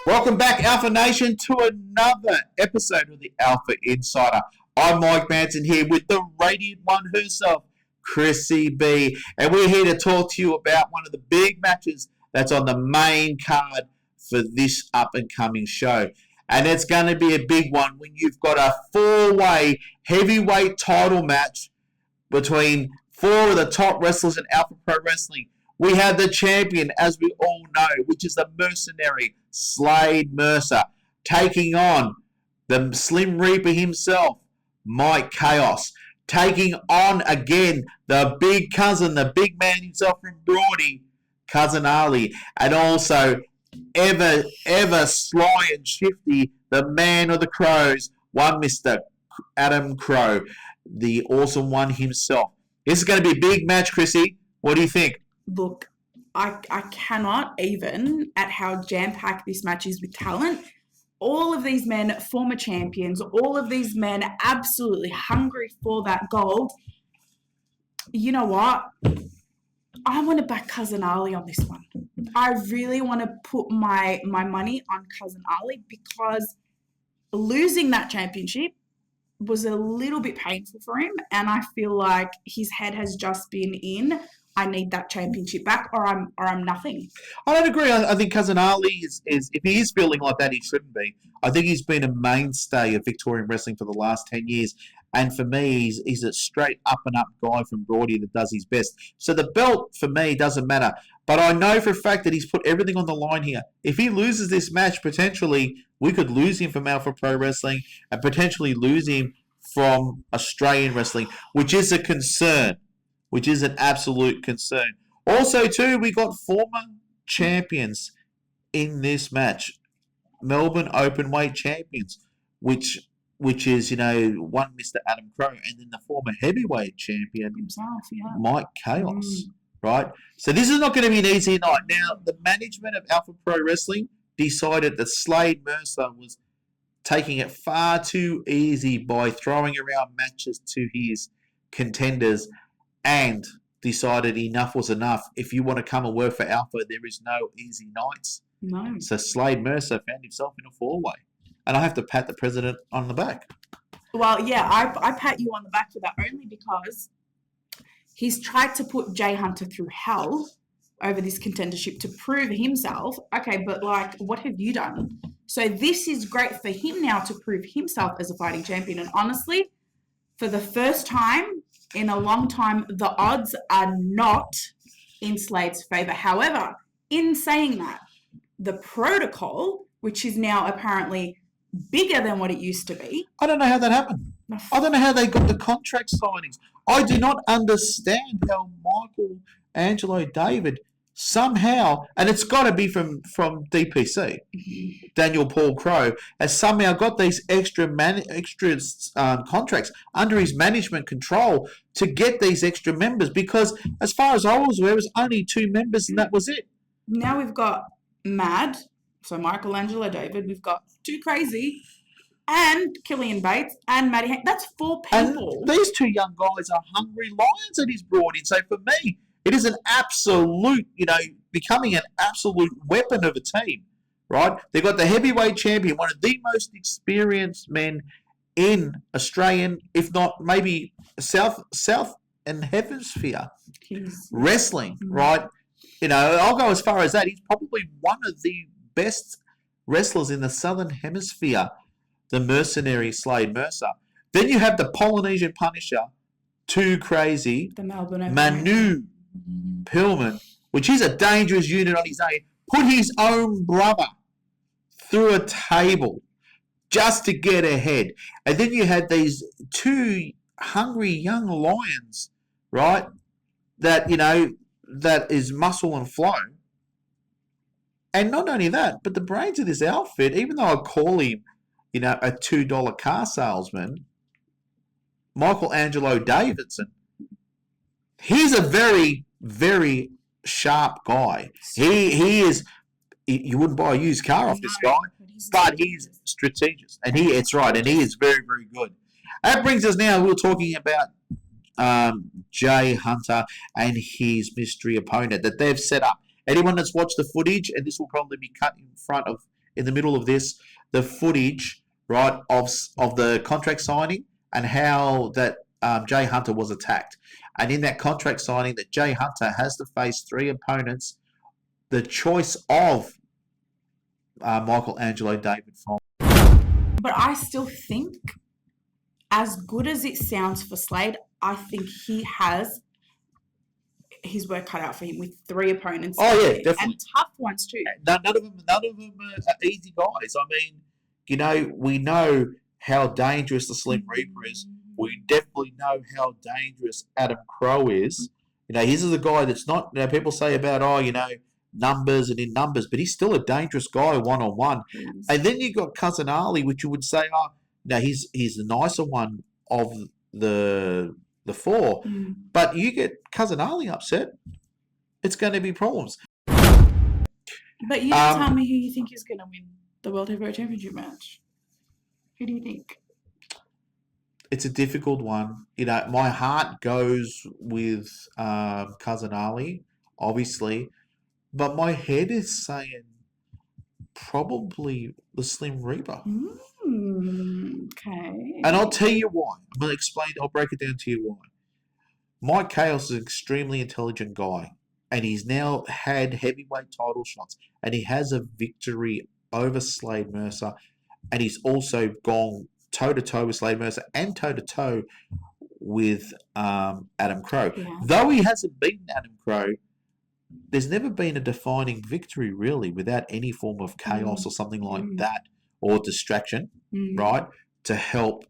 Welcome back, Alpha Nation, to another episode of the Alpha Insider. I'm Mike Manson here with the radiant one herself, Chrissie B. And we're here to talk to you about one of the big matches that's on the main card for this up-and-coming show. And it's going to be a big one when you've got a four-way heavyweight title match between four of the top wrestlers in Alpha Pro Wrestling. We have the champion, as we all know, which is the Mercenary, Slade Mercer, taking on the Slim Reaper himself, Mike Chaos, taking on again the big cousin, the big man himself from Brody, Cousin Ali, and also ever sly and shifty, the man of the crows, one Mr. Adam Crow, the awesome one himself. This is going to be a big match, Chrissie. What do you think? Look, I cannot even at how jam-packed this match is with talent. All of these men, former champions, all of these men absolutely hungry for that gold. You know what? I want to back Cousin Ali on this one. I really want to put my money on Cousin Ali because losing that championship was a little bit painful for him, and I feel like his head has just been in, I need that championship back, or I'm nothing. I don't agree. I think Cousin Ali is if he is feeling like that, he shouldn't be. I think he's been a mainstay of Victorian wrestling for the last 10 years. And for me, he's a straight up-and-up guy from Brody that does his best. So the belt, for me, doesn't matter. But I know for a fact that he's put everything on the line here. If he loses this match, potentially, we could lose him from Alpha Pro Wrestling and potentially lose him from Australian wrestling, which is a concern. Which is an absolute concern. Also, too, we got former champions in this match. Melbourne Openweight champions, which is, one Mr. Adam Crow, and then the former heavyweight champion, himself, Mike Chaos, right? So this is not going to be an easy night. Now, the management of Alpha Pro Wrestling decided that Slade Mercer was taking it far too easy by throwing around matches to his contenders, and decided enough was enough. If you want to come and work for Alpha, there is no easy nights. No. So Slade Mercer found himself in a four-way. And I have to pat the president on the back. Well, yeah, I pat you on the back for that only because he's tried to put Jay Hunter through hell over this contendership to prove himself. Okay, but what have you done? So this is great for him now to prove himself as a fighting champion. And honestly, for the first time in a long time, the odds are not in Slade's favour. However, in saying that, the protocol, which is now apparently bigger than what it used to be. I don't know how that happened. I don't know how they got the contract signings. I do not understand how Michael Angelo David somehow, and it's got to be from DPC, Daniel Paul Crow, has somehow got these extra contracts under his management control to get these extra members, because as far as I was aware, it was only 2 members and that was it. Now we've got Mad, so Michael Angelo David, we've got Too Crazy, and Killian Bates, and Matty Hank. That's 4 people. And these 2 young guys are hungry lions that he's brought in. So for me, it is an absolute, becoming an absolute weapon of a team, right? They've got the heavyweight champion, one of the most experienced men in Australian, if not maybe South and Hemisphere wrestling, right? I'll go as far as that. He's probably one of the best wrestlers in the Southern Hemisphere, the Mercenary Slade Mercer. Then you have the Polynesian Punisher, Too Crazy, the Melbourne Manu Pillman, which is a dangerous unit on his own, put his own brother through a table just to get ahead. And then you had these 2 hungry young lions, right, that is muscle and flow. And not only that, but the brains of this outfit, even though I call him, a $2 car salesman, Michael Angelo Davidson, he's a very, very sharp guy. He is. You wouldn't buy a used car off this guy, but he's strategic, and it's right, and he is very, very good. That brings us now. We're talking about Jay Hunter and his mystery opponent that they've set up. Anyone that's watched the footage, and this will probably be cut in front of in the middle of this the footage, right, of the contract signing and how that Jay Hunter was attacked. And in that contract signing, that Jay Hunter has to face 3 opponents. The choice of Michelangelo David from. But I still think, as good as it sounds for Slade, I think he has his work cut out for him with 3 opponents. Oh yeah, definitely, and tough ones too. None of them are easy guys. I mean, you know, we know how dangerous the Slim Reaper is. We definitely know how dangerous Adam Crow is. You know, he's the guy that's not. You know, people say about numbers and in numbers, but he's still a dangerous guy one-on-one. And then you got Cousin Ali, which you would say, no, he's the nicer one of the 4. But you get Cousin Ali upset, it's going to be problems. But you didn't tell me who you think is going to win the World Heavyweight Championship match. Who do you think? It's a difficult one. You know, my heart goes with Cousin Ali, obviously. But my head is saying probably the Slim Reaper. Okay. And I'll tell you why. I'm going to explain. I'll break it down to you why. Mike Chaos is an extremely intelligent guy. And he's now had heavyweight title shots. And he has a victory over Slade Mercer. And he's also gone toe-to-toe with Slade Mercer and toe-to-toe with Adam Crow. Yeah. Though he hasn't beaten Adam Crow, there's never been a defining victory, really, without any form of chaos or something like that, or distraction, right, to help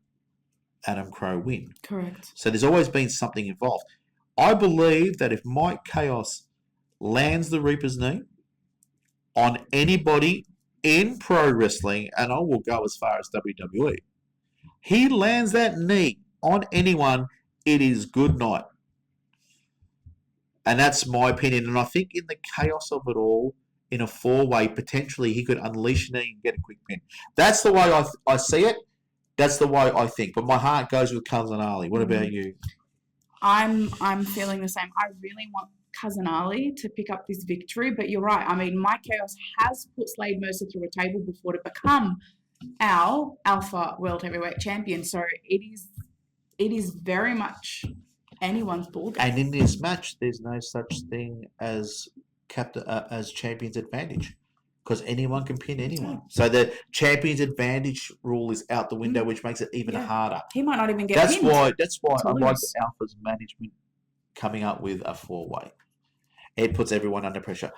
Adam Crow win. Correct. So there's always been something involved. I believe that if Mike Chaos lands the Reaper's knee on anybody in pro wrestling, and I will go as far as WWE, he lands that knee on anyone, it is good night. And that's my opinion. And I think in the chaos of it all, in a 4-way, potentially he could unleash a knee and get a quick pin. That's the way I see it. That's the way I think. But my heart goes with Cousin Ali. What about you? I'm feeling the same. I really want Cousin Ali to pick up this victory. But you're right. I mean, Mike Chaos has put Slade Mercer through a table before to become our Alpha World Heavyweight Champion. So it is very much anyone's ball game. And in this match, there's no such thing as champion's advantage, because anyone can pin anyone. So the champion's advantage rule is out the window, which makes it even harder. He might not even get That's pinned. why I like the Alpha's management coming up with a 4-way. It puts everyone under pressure.